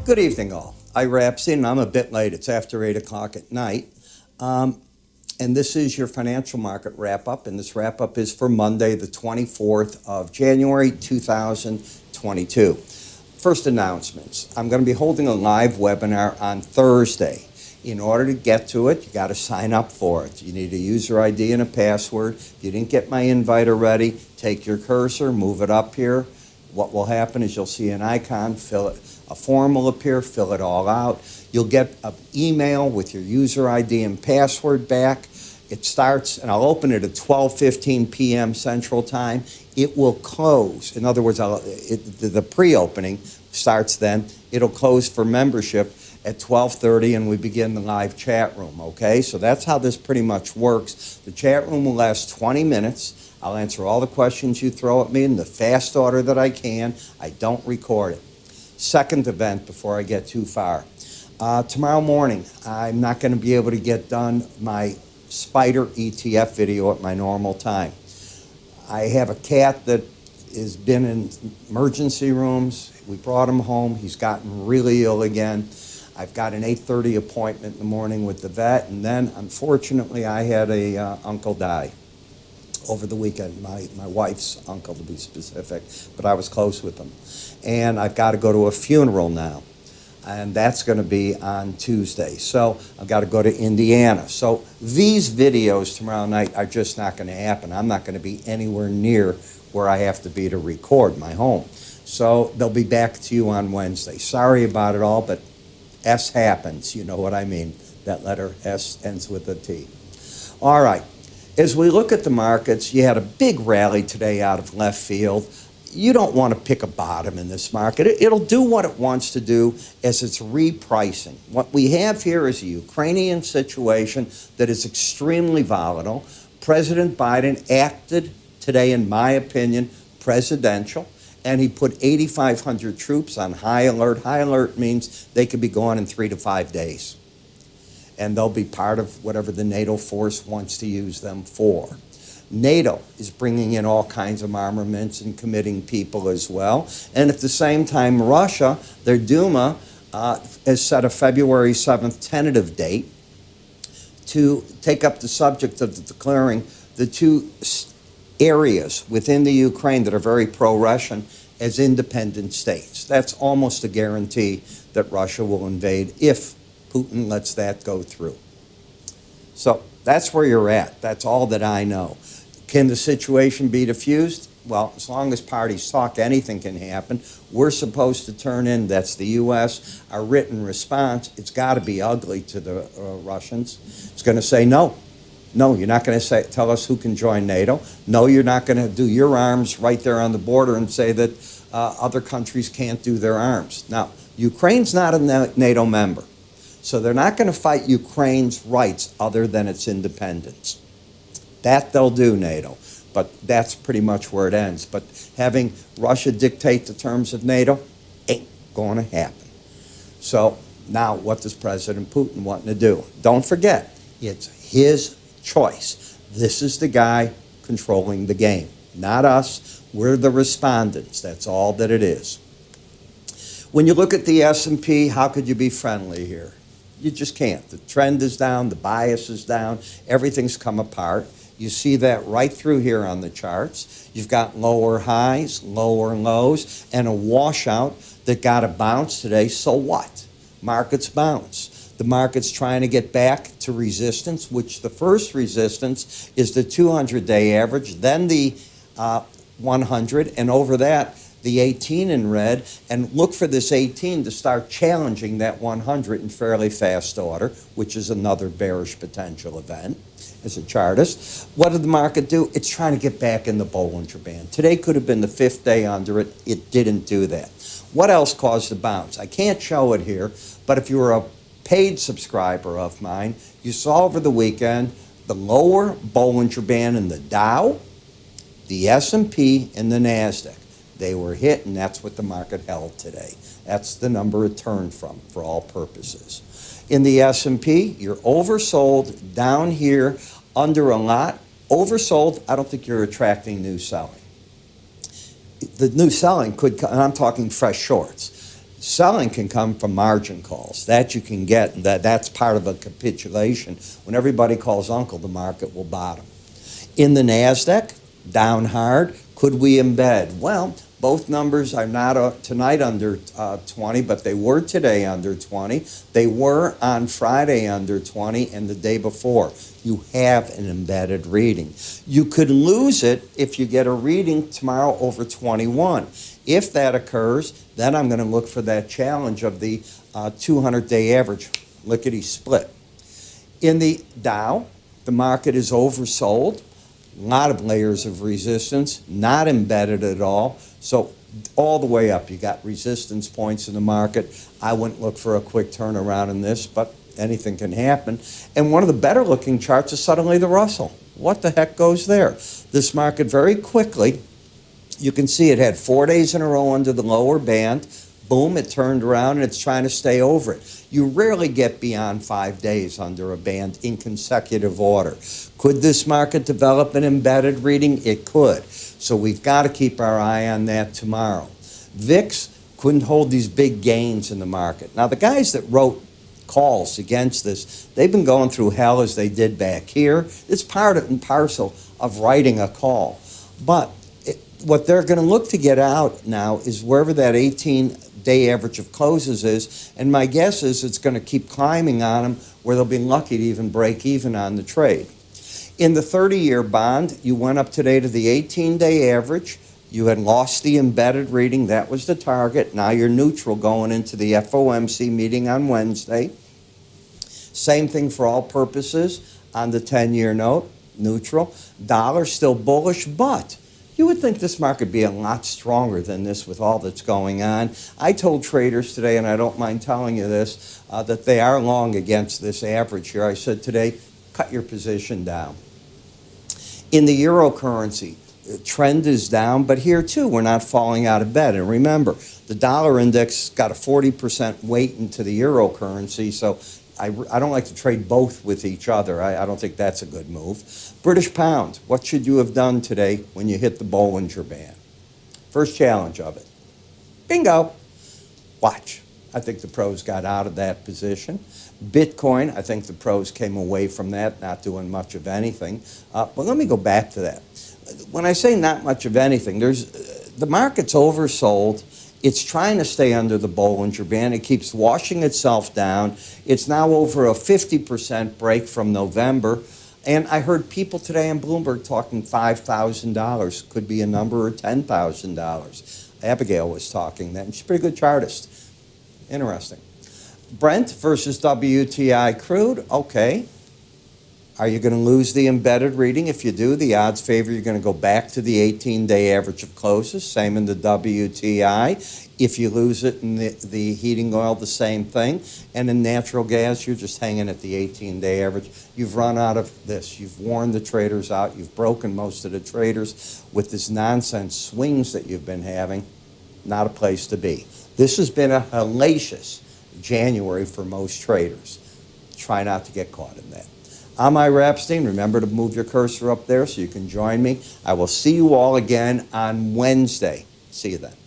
Good evening, all. Ira Epstein, and I'm a bit late. It's after 8 o'clock at night. And this is your financial market wrap-up, and this wrap-up is for Monday, the 24th of January, 2022. First announcements. I'm going to be holding a live webinar on Thursday. In order to get to it, you got to sign up for it. You need a user ID and a password. If you didn't get my invite already, take your cursor, move it up here. What will happen is you'll see an icon, fill it. A form will appear, fill it all out. You'll get an email with your user ID and password back. It starts, and I'll open it at 12:15 p.m. Central Time. It will close. In other words, the pre-opening starts then. It'll close for membership at 12:30, and we begin the live chat room, okay? So that's how this pretty much works. The chat room will last 20 minutes. I'll answer all the questions you throw at me in the fast order that I can. I don't record it. Second event before I get too far. Tomorrow morning, I'm not going to be able to get done my spider ETF video at my normal time. I have a cat that has been in emergency rooms. We brought him home. He's gotten really ill again. I've got an 8:30 appointment in the morning with the vet, and then unfortunately I had a uncle die over the weekend, my wife's uncle to be specific, but I was close with him. And I've got to go to a funeral now, and that's going to be on Tuesday. So I've got to go to Indiana. So these videos tomorrow night are just not going to happen. I'm not going to be anywhere near where I have to be to record my home. So they'll be back to you on Wednesday. Sorry about it all, but S happens. You know what I mean. That letter S ends with a T. All right. As we look at the markets, you had a big rally today out of left field. You don't want to pick a bottom in this market. It'll do what it wants to do as it's repricing. What we have here is a Ukrainian situation that is extremely volatile. President Biden acted today, in my opinion, presidential, and he put 8,500 troops on high alert. High alert means they could be gone in 3 to 5 days, and they'll be part of whatever the NATO force wants to use them for. NATO is bringing in all kinds of armaments and committing people as well. And at the same time, Russia, their Duma, has set a February 7th tentative date to take up the subject of declaring the two areas within the Ukraine that are very pro-Russian as independent states. That's almost a guarantee that Russia will invade if Putin lets that go through. So that's where you're at. That's all that I know. Can the situation be diffused? Well, as long as parties talk, anything can happen. We're supposed to turn in, that's the U.S., our written response. It's got to be ugly to the Russians. It's going to say no. No, you're not going to tell us who can join NATO. No, you're not going to do your arms right there on the border and say that other countries can't do their arms. Now, Ukraine's not a NATO member. So they're not going to fight Ukraine's rights other than its independence. That they'll do, NATO. But that's pretty much where it ends. But having Russia dictate the terms of NATO ain't going to happen. So now what does President Putin want to do? Don't forget, it's his choice. This is the guy controlling the game, not us. We're the respondents. That's all that it is. When you look at the S&P, how could you be friendly here? You just can't. The trend is down, the bias is down, everything's come apart. You see that right through here on the charts. You've got lower highs, lower lows, and a washout that got a bounce today. So what? Markets bounce. The market's trying to get back to resistance, which the first resistance is the 200-day average, then the 100, and over that, the 18 in red, and look for this 18 to start challenging that 100 in fairly fast order, which is another bearish potential event as a chartist. What did the market do? It's trying to get back in the Bollinger Band. Today could have been the 5th day under it. It didn't do that. What else caused the bounce? I can't show it here, but if you were a paid subscriber of mine, you saw over the weekend the lower Bollinger Band in the Dow, the S&P, and the NASDAQ. They were hit, and that's what the market held today. That's the number it turned from for all purposes. In the S&P, you're oversold down here under a lot. Oversold, I don't think you're attracting new selling. The new selling could, and I'm talking fresh shorts. Selling can come from margin calls. That you can get, and that's part of a capitulation. When everybody calls uncle, the market will bottom. In the NASDAQ, down hard. Could we embed? Well, both numbers are not tonight under 20, but they were today under 20. They were on Friday under 20 and the day before. You have an embedded reading. You could lose it if you get a reading tomorrow over 21. If that occurs, then I'm going to look for that challenge of the 200-day average, lickety split. In the Dow, the market is oversold. A lot of layers of resistance, not embedded at all. So all the way up, you got resistance points in the market. I wouldn't look for a quick turnaround in this, but anything can happen. And one of the better looking charts is suddenly the Russell. What the heck goes there? This market very quickly, you can see it had 4 days in a row under the lower band. Boom, it turned around and it's trying to stay over it. You rarely get beyond 5 days under a band in consecutive order. Could this market develop an embedded reading? It could. So we've got to keep our eye on that tomorrow. VIX couldn't hold these big gains in the market. Now, the guys that wrote calls against this, they've been going through hell as they did back here. It's part and parcel of writing a call. But what they're going to look to get out now is wherever that 18-day average of closes is, and my guess is it's going to keep climbing on them where they'll be lucky to even break even on the trade. In the 30-year bond, you went up today to the 18-day average. You had lost the embedded reading. That was the target. Now you're neutral going into the FOMC meeting on Wednesday. Same thing for all purposes on the 10-year note, neutral. Dollar still bullish, but you would think this market would be a lot stronger than this with all that's going on. I told traders today, and I don't mind telling you this, that they are long against this average here. I said today, cut your position down. In the eurocurrency, the trend is down, but here too, we're not falling out of bed. And remember, the dollar index got a 40% weight into the eurocurrency, so I don't like to trade both with each other. I don't think that's a good move. British pound, what should you have done today when you hit the Bollinger Band? First challenge of it. Bingo. Watch. I think the pros got out of that position. Bitcoin, I think the pros came away from that, not doing much of anything. But let me go back to that. When I say not much of anything, the market's oversold. It's trying to stay under the Bollinger Band. It keeps washing itself down. It's now over a 50% break from November. And I heard people today on Bloomberg talking $5,000. Could be a number, or $10,000. Abigail was talking that, and she's a pretty good chartist. Interesting. Brent versus WTI crude, okay. Are you going to lose the embedded reading? If you do, the odds favor you're going to go back to the 18-day average of closes, same in the WTI. If you lose it in the heating oil, the same thing. And in natural gas, you're just hanging at the 18-day average. You've run out of this. You've worn the traders out. You've broken most of the traders with this nonsense swings that you've been having. Not a place to be. This has been a hellacious January for most traders. Try not to get caught in that. I'm Ira Epstein. Remember to move your cursor up there so you can join me. I will see you all again on Wednesday. See you then.